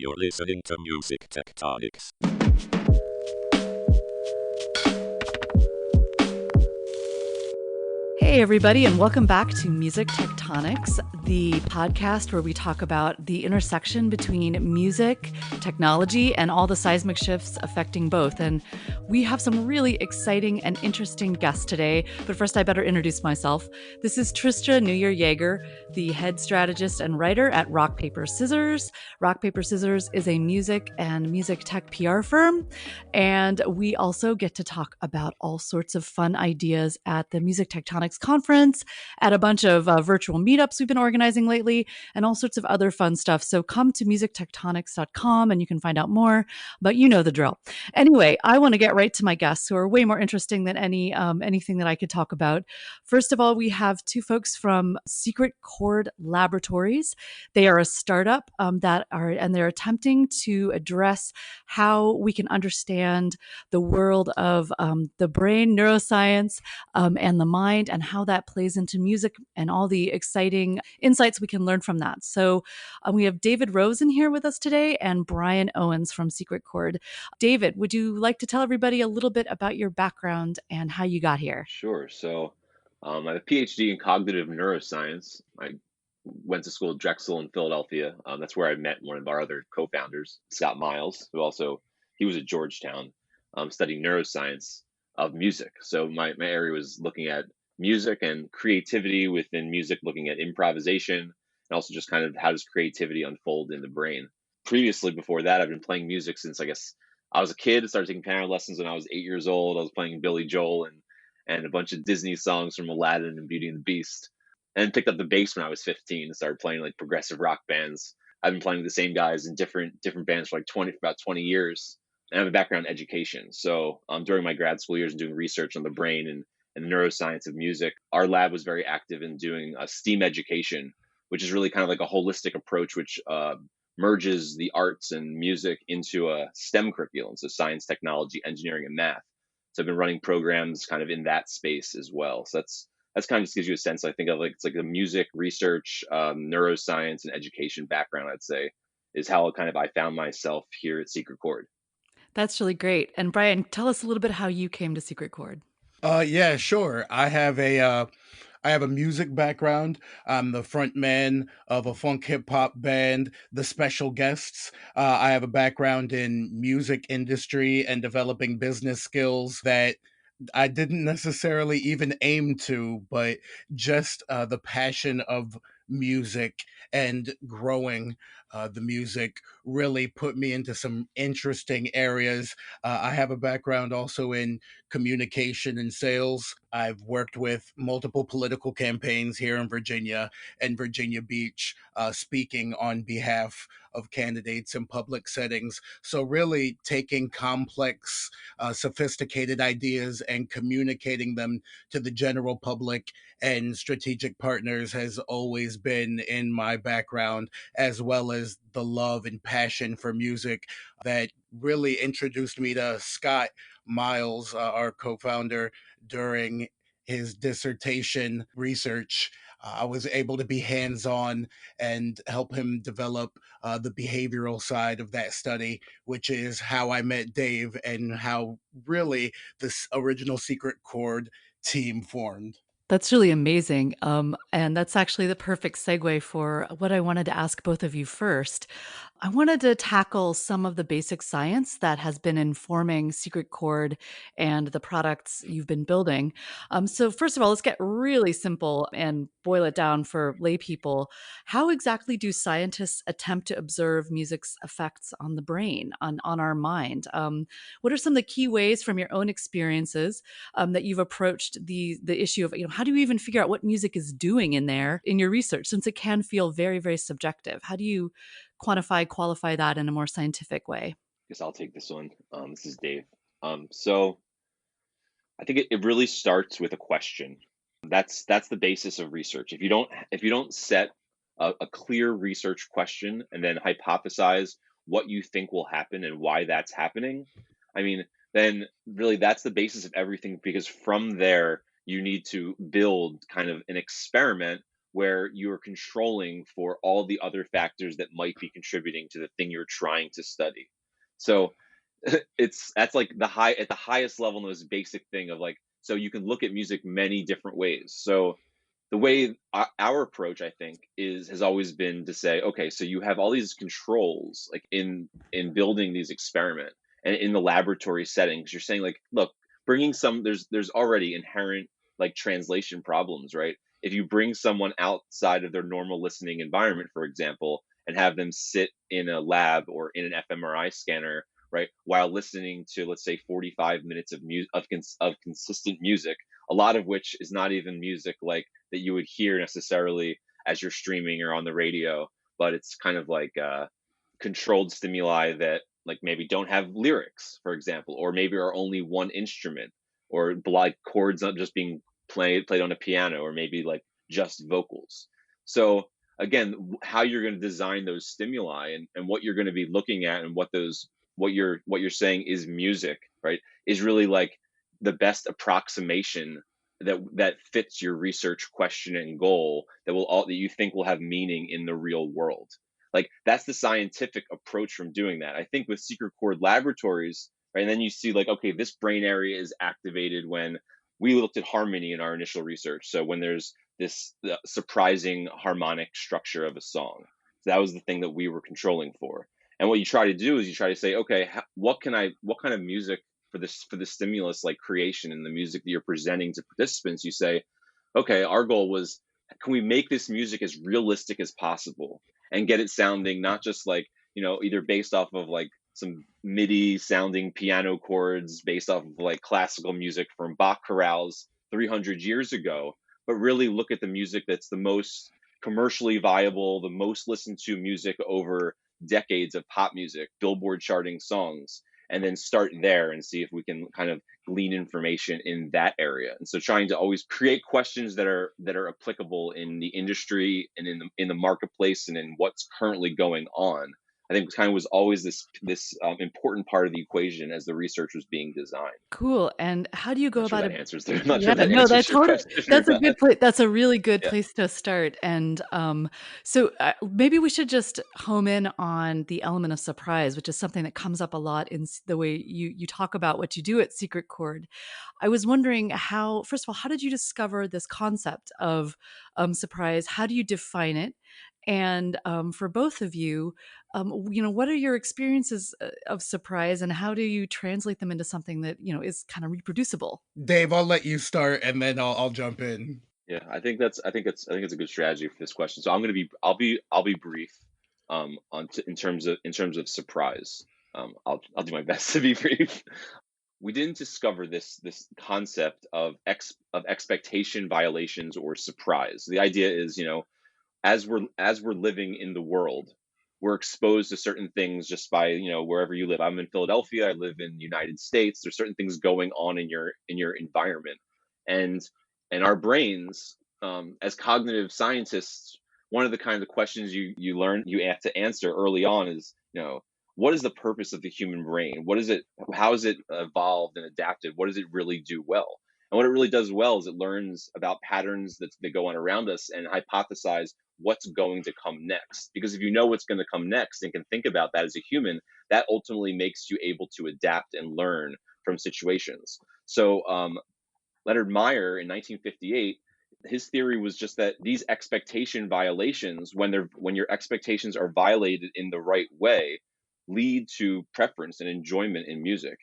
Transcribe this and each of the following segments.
You're listening to Music Tectonics. Hey, everybody, and welcome back to Music Tectonics, the podcast where we talk about the intersection between music, technology, and all the seismic shifts affecting both. And we have some really exciting and interesting guests today. But first, I better introduce myself. This is Tristra Newyer-Yeager, the head strategist and writer at Rock, Paper, Scissors. Rock, Paper, Scissors is a music and music tech PR firm. And we also get to talk about all sorts of fun ideas at the Music Tectonics conference, at a bunch of virtual meetups we've been organizing lately, and all sorts of other fun stuff. So come to musictectonics.com and you can find out more, but you know the drill. Anyway, I want to get right to my guests who are way more interesting than anything that I could talk about. First of all, we have two folks from Secret Chord Laboratories. They are a startup they're attempting to address how we can understand the world of the brain, neuroscience, and the mind, and how that plays into music and all the exciting insights we can learn from that. So we have David Rosen here with us today and Brian Owens from Secret Chord. David, would you like to tell everybody a little bit about your background and how you got here? Sure. So I have a PhD in cognitive neuroscience. I went to school at Drexel in Philadelphia. That's where I met one of our other co-founders, Scott Miles, he was at Georgetown studying neuroscience of music. So my area was looking at music and creativity within music, looking at improvisation, and also just kind of how does creativity unfold in the brain. Previously, before that, I've been playing music since I guess I was a kid. I started taking piano lessons when I was 8 years old. I was playing Billy Joel and a bunch of Disney songs from Aladdin and Beauty and the Beast, and picked up the bass when I was 15 and started playing like progressive rock bands. I've been playing with the same guys in different bands for about 20 years. And I have a background in education. So during my grad school years and doing research on the brain and the neuroscience of music, our lab was very active in doing STEAM education, which is really kind of like a holistic approach, which merges the arts and music into a STEM curriculum. So science, technology, engineering, and math. So I've been running programs kind of in that space as well. So that's kind of just gives you a sense, I think, of like it's like the music research, neuroscience, and education background, I'd say, is how kind of I found myself here at Secret Chord. That's really great. And Brian, tell us a little bit how you came to Secret Chord. Yeah, sure. I have a music background. I'm the front man of a funk hip hop band, The Special Guests. I have a background in music industry and developing business skills that I didn't necessarily even aim to, but just the passion of music and growing the music really put me into some interesting areas. I have a background also in communication and sales. I've worked with multiple political campaigns here in Virginia and Virginia Beach, speaking on behalf of candidates in public settings. So, really taking complex, sophisticated ideas and communicating them to the general public and strategic partners has always been in my background, as well as the love and passion for music that really introduced me to Scott Miles, our co founder, during his dissertation research. I was able to be hands on and help him develop the behavioral side of that study, which is how I met Dave and how really this original Secret Chord team formed. That's really amazing. And that's actually the perfect segue for what I wanted to ask both of you first. I wanted to tackle some of the basic science that has been informing Secret Chord and the products you've been building. So, first of all, let's get really simple and boil it down for lay people. How exactly do scientists attempt to observe music's effects on the brain, on our mind? What are some of the key ways from your own experiences that you've approached the issue of, how do you even figure out what music is doing in there in your research, since it can feel very, very subjective? How do you qualify that in a more scientific way? Guess I'll take this one. This is Dave. So I think it really starts with a question. That's the basis of research. If you don't set a clear research question and then hypothesize what you think will happen and why that's happening, I mean, then really that's the basis of everything, because from there you need to build kind of an experiment where you're controlling for all the other factors that might be contributing to the thing you're trying to study. So that's like at the highest level, the most basic thing of like, so you can look at music many different ways. So the way our approach, I think, has always been to say, okay, so you have all these controls like in building these experiment and in the laboratory settings. You're saying like, look, bringing there's already inherent like translation problems, right? If you bring someone outside of their normal listening environment, for example, and have them sit in a lab or in an fMRI scanner, right, while listening to, let's say, 45 minutes of of consistent music, a lot of which is not even music like that you would hear necessarily as you're streaming or on the radio, but it's kind of like controlled stimuli that like maybe don't have lyrics, for example, or maybe are only one instrument, or like chords not just being played on a piano, or maybe like just vocals. So again, how you're going to design those stimuli and what you're going to be looking at and what you're saying is music, right, is really like the best approximation that fits your research question and goal that you think will have meaning in the real world. Like that's the scientific approach from doing that. I think with Secret Chord Laboratories, right, and then you see like, okay, this brain area is activated when we looked at harmony in our initial research. So when there's this surprising harmonic structure of a song, so that was the thing that we were controlling for. And what you try to do is you try to say, okay, what kind of music for the stimulus like creation and the music that you're presenting to participants, you say, okay, our goal was, can we make this music as realistic as possible and get it sounding not just like, either based off of like some MIDI sounding piano chords based off of like classical music from Bach chorales 300 years ago, but really look at the music that's the most commercially viable, the most listened to music over decades of pop music, Billboard charting songs, and then start there and see if we can kind of glean information in that area. And so trying to always create questions that are applicable in the industry and in the marketplace and in what's currently going on, I think kind of was always this important part of the equation as the research was being designed. Cool. And how do you go Not sure about that it? answers I'm not sure Yeah, if that no, answers your question or that's a not. good place. That's a really good Yeah. place to start. And so maybe we should just home in on the element of surprise, which is something that comes up a lot in the way you talk about what you do at Secret Chord. I was wondering how, first of all, how did you discover this concept of surprise? How do you define it? And for both of you, what are your experiences of surprise, and how do you translate them into something that is kind of reproducible? Dave, I'll let you start, and then I'll jump in. Yeah, I think it's a good strategy for this question. So I'll be brief in terms of surprise. I'll do my best to be brief. We didn't discover this concept of expectation violations or surprise. The idea is, as we're living in the world, we're exposed to certain things just by, wherever you live. I'm in Philadelphia. I live in the United States. There's certain things going on in your environment, and our brains, as cognitive scientists, one of the kind of questions you have to answer early on is, what is the purpose of the human brain? What is it? How is it evolved and adapted? What does it really do well? And what it really does well is it learns about patterns that go on around us and hypothesize what's going to come next. Because if you know what's going to come next and can think about that as a human, that ultimately makes you able to adapt and learn from situations. So Leonard Meyer in 1958, his theory was just that these expectation violations, when your expectations are violated in the right way, lead to preference and enjoyment in music.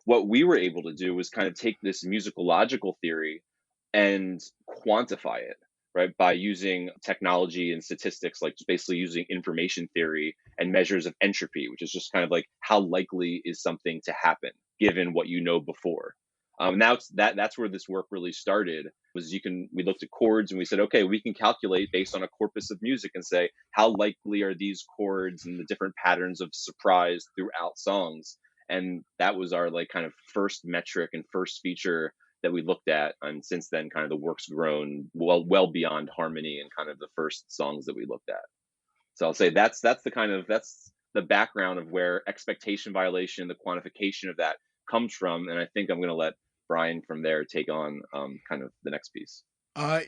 What we were able to do was kind of take this musicological theory and quantify it, right, by using technology and statistics, like just basically using information theory and measures of entropy, which is just kind of like how likely is something to happen given what you know before. Now that's where this work really started. We looked at chords and we said, okay, we can calculate based on a corpus of music and say how likely are these chords and the different patterns of surprise throughout songs. And that was our like kind of first metric and first feature that we looked at. And since then, kind of the work's grown well beyond harmony and kind of the first songs that we looked at. So I'll say that's the background of where expectation violation, the quantification of that comes from. And I think I'm going to let Brian from there take on kind of the next piece.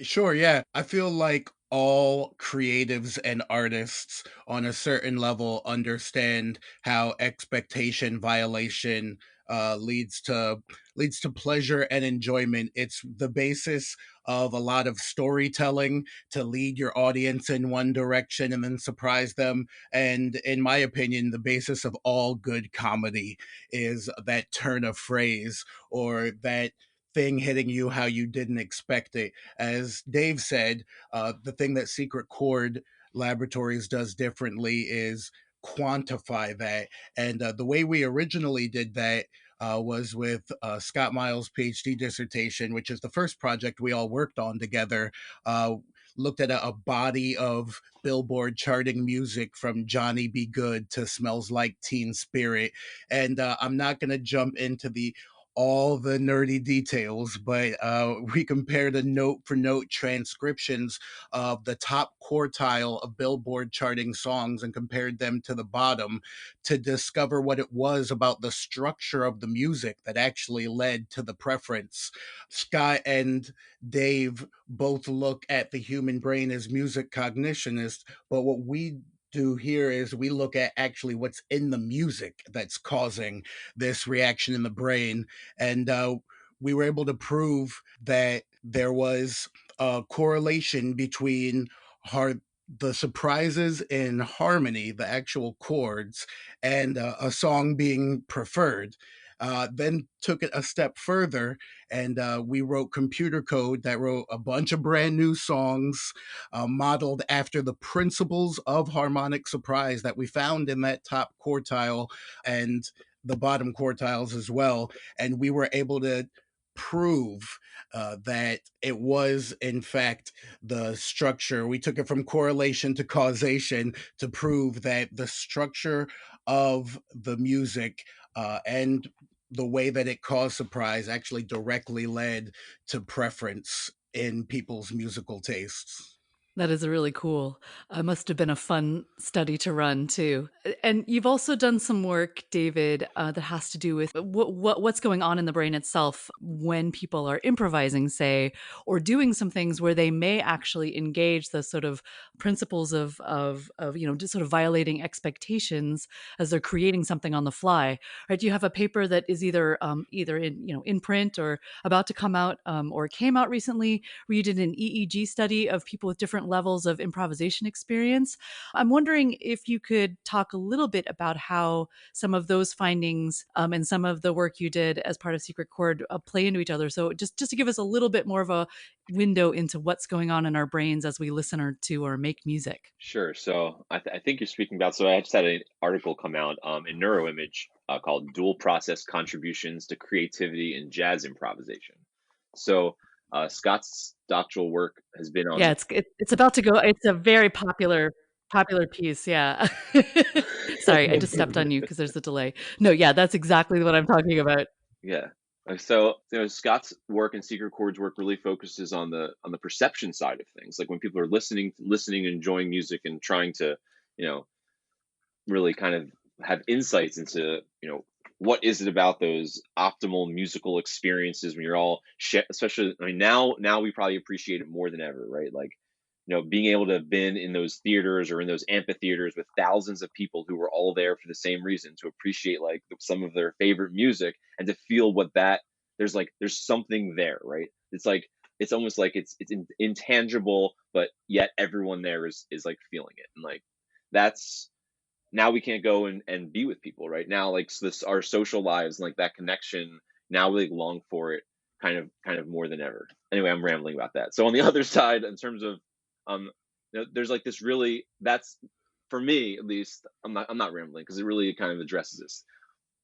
Sure, yeah. I feel like all creatives and artists on a certain level understand how expectation violation leads to pleasure and enjoyment. It's the basis of a lot of storytelling to lead your audience in one direction and then surprise them. And in my opinion, the basis of all good comedy is that turn of phrase or that thing hitting you how you didn't expect it. As Dave said, the thing that Secret Chord Laboratories does differently is quantify that. And the way we originally did that was with Scott Miles' PhD dissertation, which is the first project we all worked on together. Looked at a body of Billboard charting music from Johnny Be Good to Smells Like Teen Spirit. And I'm not going to jump into the all the nerdy details, but we compared a note for note transcriptions of the top quartile of Billboard charting songs and compared them to the bottom to discover what it was about the structure of the music that actually led to the preference. Scott and Dave both look at the human brain as music cognitionists, but what we do here is we look at actually what's in the music that's causing this reaction in the brain. And we were able to prove that there was a correlation between the surprises in harmony, the actual chords, and a song being preferred. Then took it a step further, and we wrote computer code that wrote a bunch of brand new songs modeled after the principles of harmonic surprise that we found in that top quartile and the bottom quartiles as well. And we were able to prove that it was, in fact, the structure. We took it from correlation to causation to prove that the structure of the music and the way that it caused surprise actually directly led to preference in people's musical tastes. That is really cool. Must have been a fun study to run too. And you've also done some work, David, that has to do with what's going on in the brain itself when people are improvising, say, or doing some things where they may actually engage the sort of principles of just sort of violating expectations as they're creating something on the fly. Right? You have a paper that is either in in print or about to come out, or came out recently, where you did an EEG study of people with different levels of improvisation experience. I'm wondering if you could talk a little bit about how some of those findings, and some of the work you did as part of Secret Chord, play into each other. So just to give us a little bit more of a window into what's going on in our brains as we listen to or make music. Sure. So I think you're speaking about. So I just had an article come out in Neuroimage called "Dual Process Contributions to Creativity in Jazz Improvisation." So Scott's doctoral work has been Yeah, on. it's about to go. It's a very popular piece. Yeah. Sorry, I just stepped on you because there's a delay. No, yeah, that's exactly what I'm talking about. Yeah. So Scott's work and Secret Chord's work really focuses on the perception side of things. Like when people are listening, enjoying music, and trying to, you know, really kind of have insights into, what is it about those optimal musical experiences when you're all especially, I mean, now we probably appreciate it more than ever, right? Like, being able to have been in those theaters or in those amphitheaters with thousands of people who were all there for the same reason, to appreciate like some of their favorite music, and to feel what that there's something there, right? It's like it's almost like it's intangible, but yet everyone there is like feeling it, and like that's now we can't go and be with people right now, like, so this our social lives and like that connection, now we like long for it kind of more than ever. Anyway, I'm rambling about that. So on the other side, in terms of there's like this really, that's, for me at least, I'm not rambling because it really kind of addresses this.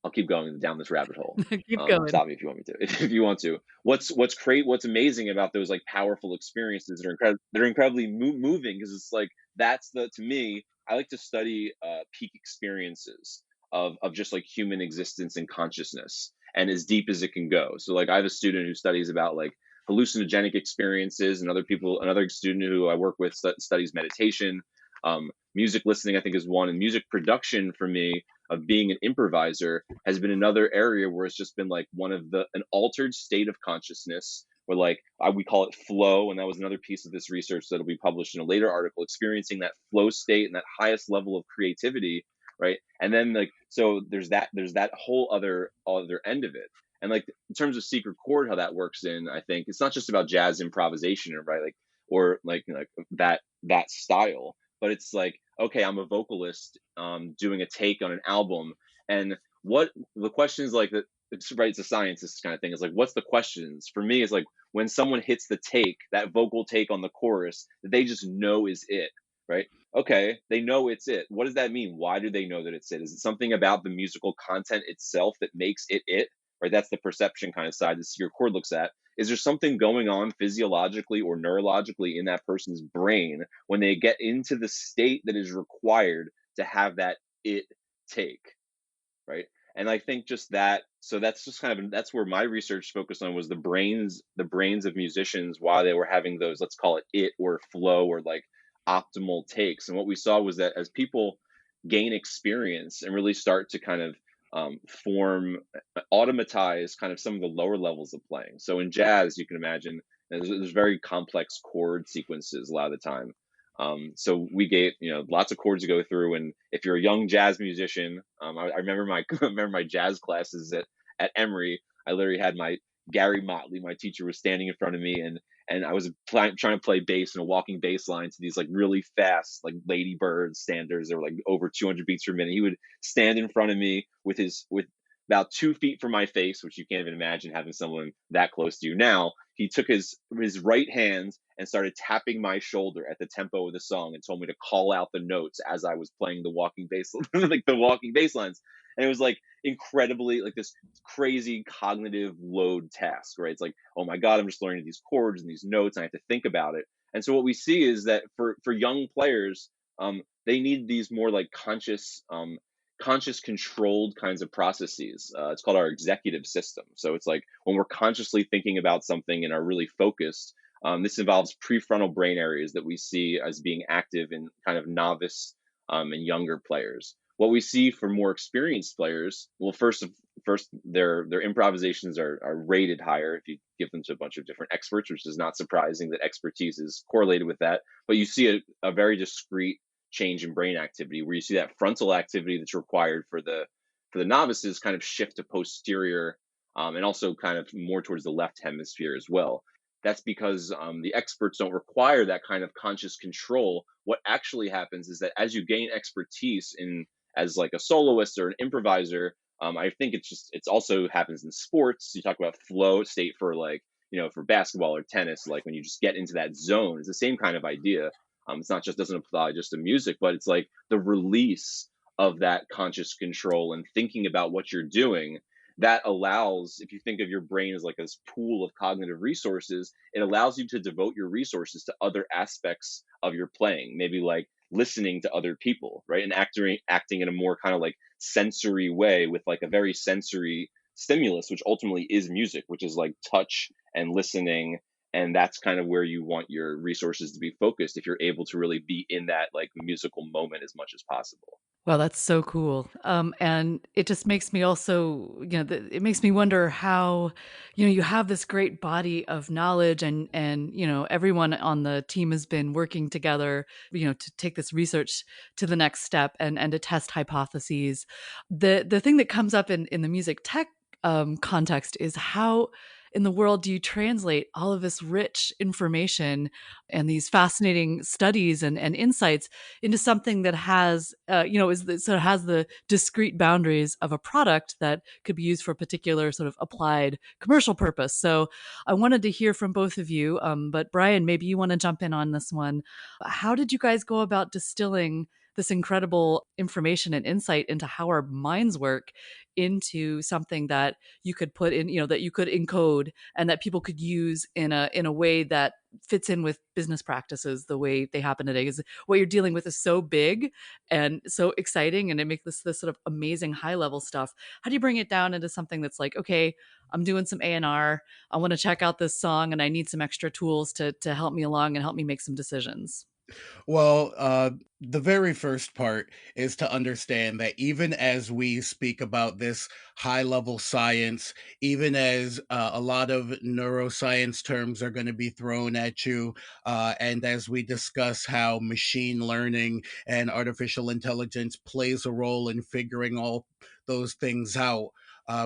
I'll keep going down this rabbit hole. Keep going. Stop me if you want me to. If you want to. What's amazing about those like powerful experiences that are incredibly moving, because it's like that's the to me. I like to study peak experiences of just like human existence and consciousness, and as deep as it can go. So like I have a student who studies about like hallucinogenic experiences, and another student who I work with studies meditation. Music listening, I think, is one, and music production for me, of being an improviser, has been another area where it's just been like an altered state of consciousness where like we call it flow, and that was another piece of this research that'll be published in a later article, experiencing that flow state and that highest level of creativity, right? And then like so there's that whole other end of it. And like in terms of Secret Chord, how that works in, I think it's not just about jazz improvisation, right? Like or like that style, but it's like, okay, I'm a vocalist doing a take on an album, and what the questions like that, it's right, it's a science, this kind of thing, is like, what's the questions for me is like when someone hits the take, that vocal take on the chorus that they just know is it, right? Okay, they know it's it. What does that mean? Why do they know that it's it? Is it something about the musical content itself that makes it, right? That's the perception kind of side that your chord looks at. Is there something going on physiologically or neurologically in that person's brain when they get into the state that is required to have that it take, right? And I think just that, so that's just kind of, that's where my research focused on, was the brains of musicians while they were having those, let's call it or flow or like optimal takes. And what we saw was that as people gain experience and really start to kind of form, automatize kind of some of the lower levels of playing. So in jazz, you can imagine there's very complex chord sequences a lot of the time. So we gave, lots of chords to go through, and if you're a young jazz musician, I remember my remember my jazz classes at Emory. I literally had my Gary Motley, my teacher, was standing in front of me, and I was trying to play bass in a walking bass line to these like really fast like Lady Bird standards. They were like over 200 beats per minute. He would stand in front of me with about 2 feet from my face, which you can't even imagine having someone that close to you. Now he took his right hand and started tapping my shoulder at the tempo of the song and told me to call out the notes as I was playing the walking bass, like the walking bass lines. And it was like incredibly like this crazy cognitive load task, right? It's like, oh my God, I'm just learning these chords and these notes, and I have to think about it. And so what we see is that for young players, they need these more like conscious controlled kinds of processes. It's called our executive system. So it's like when we're consciously thinking about something and are really focused. This involves prefrontal brain areas that we see as being active in kind of novice and younger players. What we see for more experienced players, well, first their improvisations are rated higher if you give them to a bunch of different experts, which is not surprising that expertise is correlated with that. But you see a very discrete change in brain activity where you see that frontal activity that's required for the novices kind of shift to posterior, and also kind of more towards the left hemisphere as well. That's because the experts don't require that kind of conscious control. What actually happens is that as you gain expertise in as like a soloist or an improviser, I think it's also happens in sports. You talk about flow state for like, for basketball or tennis, like when you just get into that zone, it's the same kind of idea. It's not just, doesn't apply just to music, but it's like the release of that conscious control and thinking about what you're doing that allows, if you think of your brain as like this pool of cognitive resources, it allows you to devote your resources to other aspects of your playing, maybe like listening to other people, right? And acting in a more kind of like sensory way with like a very sensory stimulus, which ultimately is music, which is like touch and listening. And that's kind of where you want your resources to be focused if you're able to really be in that like musical moment as much as possible. Wow, that's so cool. And it just makes me also, it makes me wonder how, you have this great body of knowledge, and everyone on the team has been working together, to take this research to the next step and to test hypotheses. The thing that comes up in the music tech context is how in the world do you translate all of this rich information and these fascinating studies and insights into something that has, so it has the discrete boundaries of a product that could be used for a particular sort of applied commercial purpose. So I wanted to hear from both of you, but Brian, maybe you want to jump in on this one. How did you guys go about distilling this incredible information and insight into how our minds work into something that you could put in, that you could encode and that people could use in a way that fits in with business practices the way they happen today? Because what you're dealing with is so big and so exciting, and it makes this sort of amazing high level stuff. How do you bring it down into something that's like, okay, I'm doing some A&R, I want to check out this song, and I need some extra tools to help me along and help me make some decisions? Well, the very first part is to understand that even as we speak about this high level science, even as a lot of neuroscience terms are going to be thrown at you, and as we discuss how machine learning and artificial intelligence plays a role in figuring all those things out.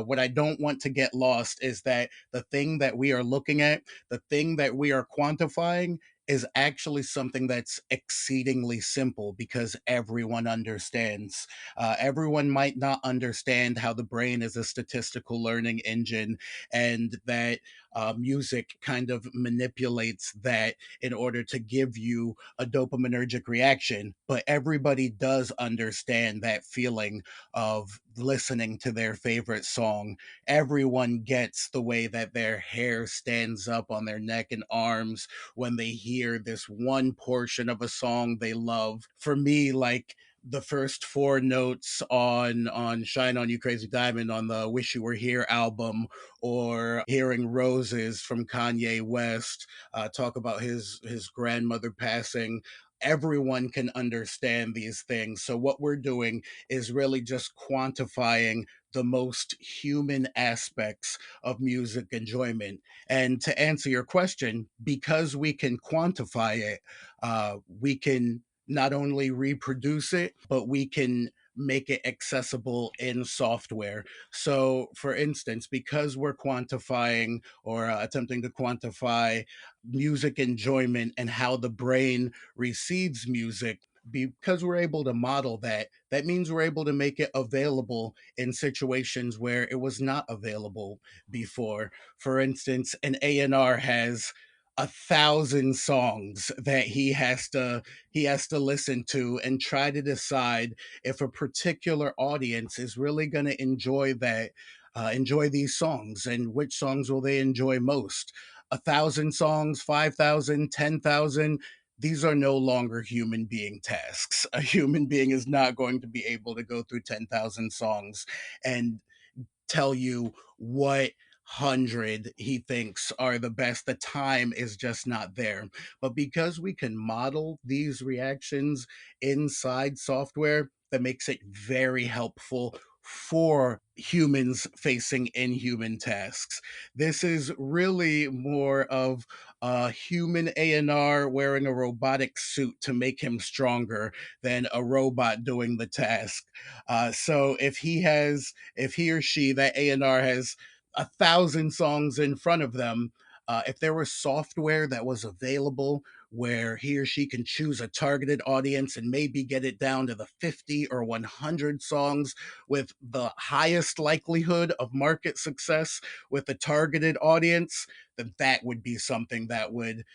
What I don't want to get lost is that the thing that we are looking at, the thing that we are quantifying, is actually something that's exceedingly simple because everyone understands. Everyone might not understand how the brain is a statistical learning engine and that music kind of manipulates that in order to give you a dopaminergic reaction. But everybody does understand that feeling of listening to their favorite song. Everyone gets the way that their hair stands up on their neck and arms when they hear this one portion of a song they love. For me, like the first four notes on Shine On You Crazy Diamond on the Wish You Were Here album, or hearing Roses from Kanye West talk about his grandmother passing. Everyone can understand these things. So what we're doing is really just quantifying the most human aspects of music enjoyment. And to answer your question, because we can quantify it, we can not only reproduce it, but we can make it accessible in software. So, for instance, because we're quantifying or attempting to quantify music enjoyment and how the brain receives music, because we're able to model that, that means we're able to make it available in situations where it was not available before. For instance, an A&R has 1,000 songs that he has to listen to and try to decide if a particular audience is really going to enjoy these songs, and which songs will they enjoy most. 1,000 songs, 5,000, 10,000. These are no longer human being tasks. A human being is not going to be able to go through 10,000 songs and tell you what 100 he thinks are the best. The time is just not there. But because we can model these reactions inside software, that makes it very helpful for humans facing inhuman tasks. This is really more of a human A&R wearing a robotic suit to make him stronger than a robot doing the task. So if he or she, that A&R, has 1,000 songs in front of them, if there was software that was available where he or she can choose a targeted audience and maybe get it down to the 50 or 100 songs with the highest likelihood of market success with a targeted audience, then that would be something that would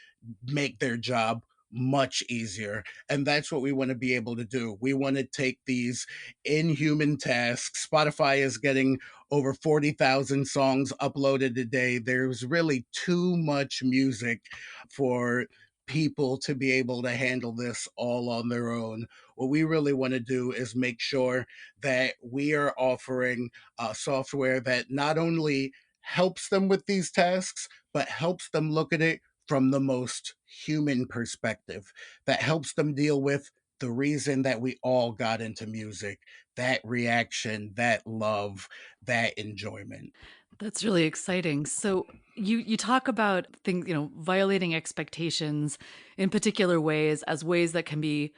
make their job much easier. And that's what we want to be able to do. We want to take these inhuman tasks. Spotify is getting over 40,000 songs uploaded a day. There's really too much music for people to be able to handle this all on their own. What we really want to do is make sure that we are offering software that not only helps them with these tasks, but helps them look at it from the most human perspective, that helps them deal with the reason that we all got into music, that reaction, that love, that enjoyment. That's really exciting. So you talk about things, violating expectations in particular ways as ways that can be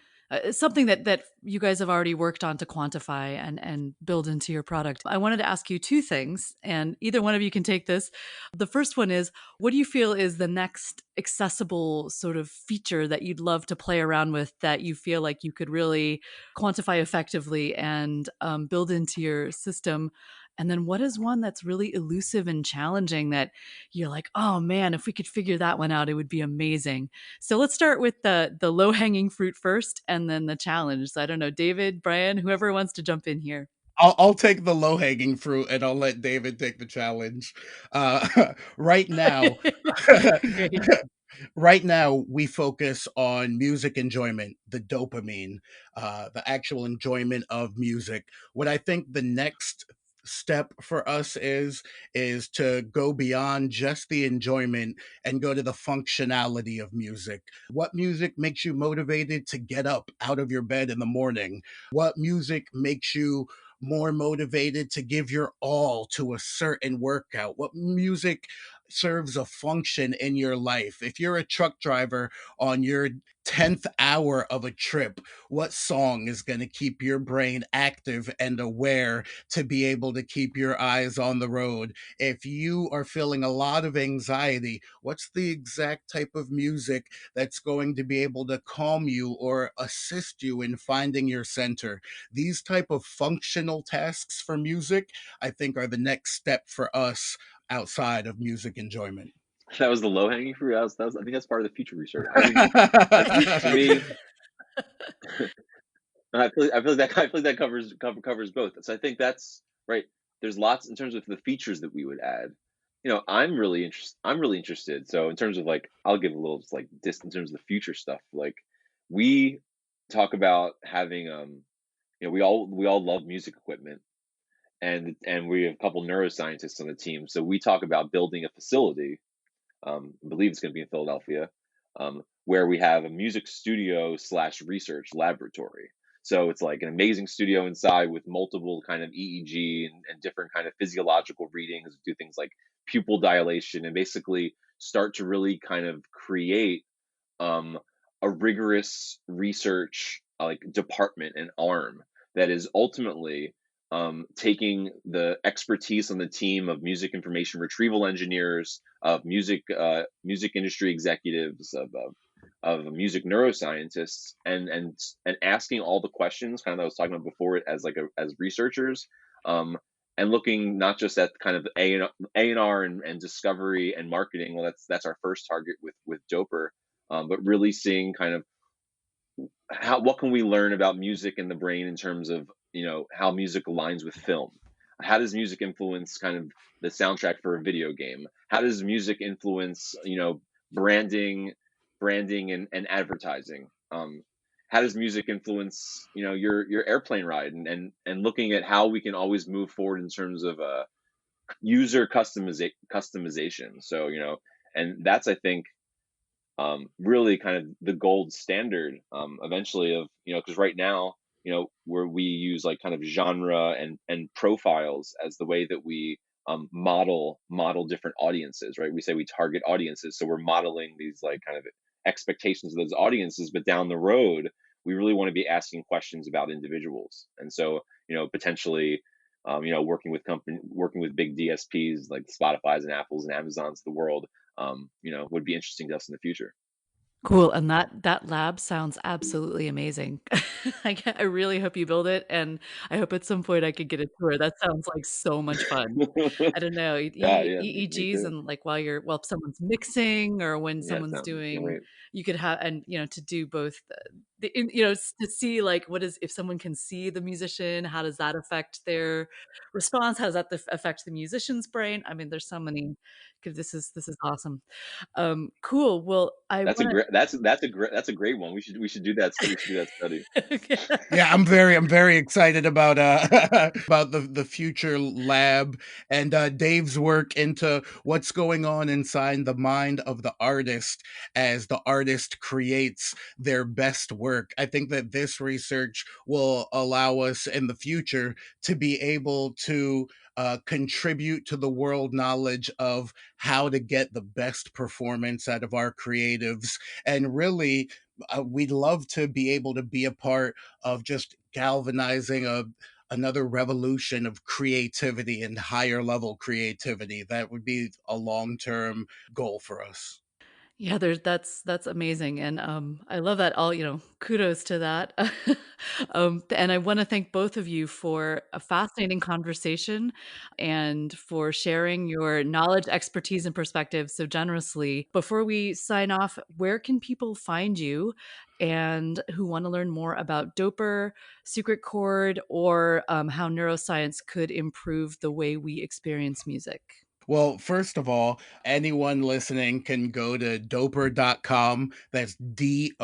something that you guys have already worked on to quantify and build into your product. I wanted to ask you two things, and either one of you can take this. The first one is, what do you feel is the next accessible sort of feature that you'd love to play around with that you feel like you could really quantify effectively and build into your system? And then what is one that's really elusive and challenging that you're like, oh man, if we could figure that one out, it would be amazing. So let's start with the low hanging fruit first, and then the challenge. So I don't know, David, Brian, whoever wants to jump in here. I'll take the low hanging fruit and I'll let David take the challenge. Right now, Great. right now we focus on music enjoyment, the dopamine, the actual enjoyment of music. What I think the next step for us is to go beyond just the enjoyment and go to the functionality of music. What music makes you motivated to get up out of your bed in the morning? What music makes you more motivated to give your all to a certain workout? What music serves a function in your life? If you're a truck driver on your 10th hour of a trip, what song is going to keep your brain active and aware to be able to keep your eyes on the road? If you are feeling a lot of anxiety, what's the exact type of music that's going to be able to calm you or assist you in finding your center? These type of functional tasks for music, I think, are the next step for us outside of music enjoyment. That was the low hanging fruit. I think that's part of the future research. To me, I feel like that covers both. So I think that's right. There's lots in terms of the features that we would add. I'm really interested. So in terms of like, I'll give a little just like this in terms of the future stuff. Like, we talk about having we all love music equipment, and we have a couple neuroscientists on the team. So we talk about building a facility. I believe it's going to be in Philadelphia, where we have a music studio slash research laboratory. So it's like an amazing studio inside with multiple kind of EEG and different kind of physiological readings, do things like pupil dilation, and basically start to really kind of create um, a rigorous research like department and arm that is ultimately taking the expertise on the team of music information retrieval engineers, of music industry executives, of music neuroscientists, and asking all the questions kind of that I was talking about before as like as researchers, um, and looking not just at kind of A&R and discovery and marketing. Well, that's our first target with Doper, but really seeing kind of what can we learn about music and the brain in terms of how music aligns with film. How does music influence kind of the soundtrack for a video game? How does music influence branding and advertising? How does music influence your airplane ride, and looking at how we can always move forward in terms of user customization. So and that's, I think, really kind of the gold standard eventually of because right now where we use like kind of genre and profiles as the way that we model different audiences, right? We say we target audiences, so we're modeling these like kind of expectations of those audiences, but down the road we really want to be asking questions about individuals. And so potentially working with big DSPs like Spotify's and Apple's and Amazon's of the world, would be interesting to us in the future. Cool, and that lab sounds absolutely amazing. I really hope you build it, and I hope at some point I could get a tour. That sounds like so much fun. I don't know, Yeah, yeah, me EEGs too. and, like, while someone's mixing or when Yeah, someone's can't doing wait. you could have and, to do both to see, like, what is if someone can see the musician, how does that affect their response? How does that affect the musician's brain? I mean, there's so many 'cause this is awesome. Cool, well, I wanna That's a great one. We should do that study. Yeah, I'm very excited about about the future lab and Dave's work into what's going on inside the mind of the artist as the artist creates their best work. I think that this research will allow us in the future to be able to contribute to the world knowledge of how to get the best performance out of our creatives, and really we'd love to be able to be a part of just galvanizing another revolution of creativity and higher level creativity. That would be a long-term goal for us. Yeah, that's amazing, and, I love that kudos to that. And I wanna thank both of you for a fascinating conversation and for sharing your knowledge, expertise, and perspective so generously. Before we sign off, where can people find you and who wanna learn more about Doper, Secret Chord, or, how neuroscience could improve the way we experience music? Well, first of all, anyone listening can go to doper.com. That's DOPR.com,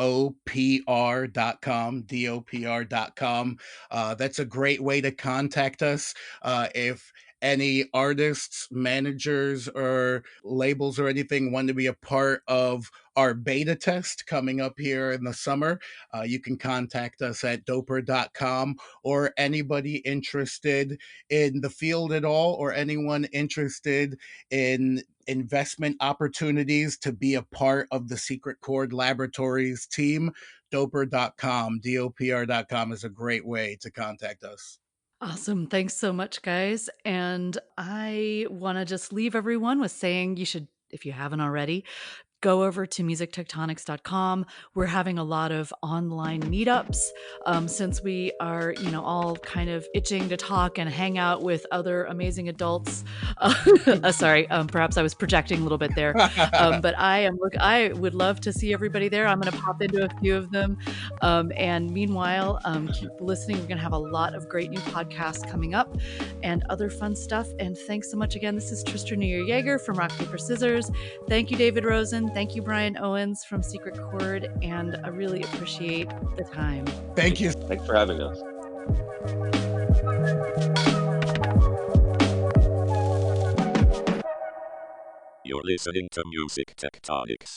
DOPR.com. That's a great way to contact us. If any artists, managers, or labels or anything want to be a part of our beta test coming up here in the summer, you can contact us at doper.com, or anybody interested in the field at all, or anyone interested in investment opportunities to be a part of the Secret Chord Laboratories team. Doper.com, DOPR.com is a great way to contact us. Awesome. Thanks so much, guys. And I want to just leave everyone with saying you should, if you haven't already, go over to musictectonics.com. We're having a lot of online meetups since we are, all kind of itching to talk and hang out with other amazing adults. Sorry, perhaps I was projecting a little bit there, but I would love to see everybody there. I'm going to pop into a few of them, and meanwhile, keep listening. We're going to have a lot of great new podcasts coming up and other fun stuff. And thanks so much again. This is Tristan Jaeger from Rock Paper Scissors. Thank you, David Rosen. Thank you, Brian Owens from Secret Chord, and I really appreciate the time. Thank you. Thanks for having us. You're listening to Music Tectonics.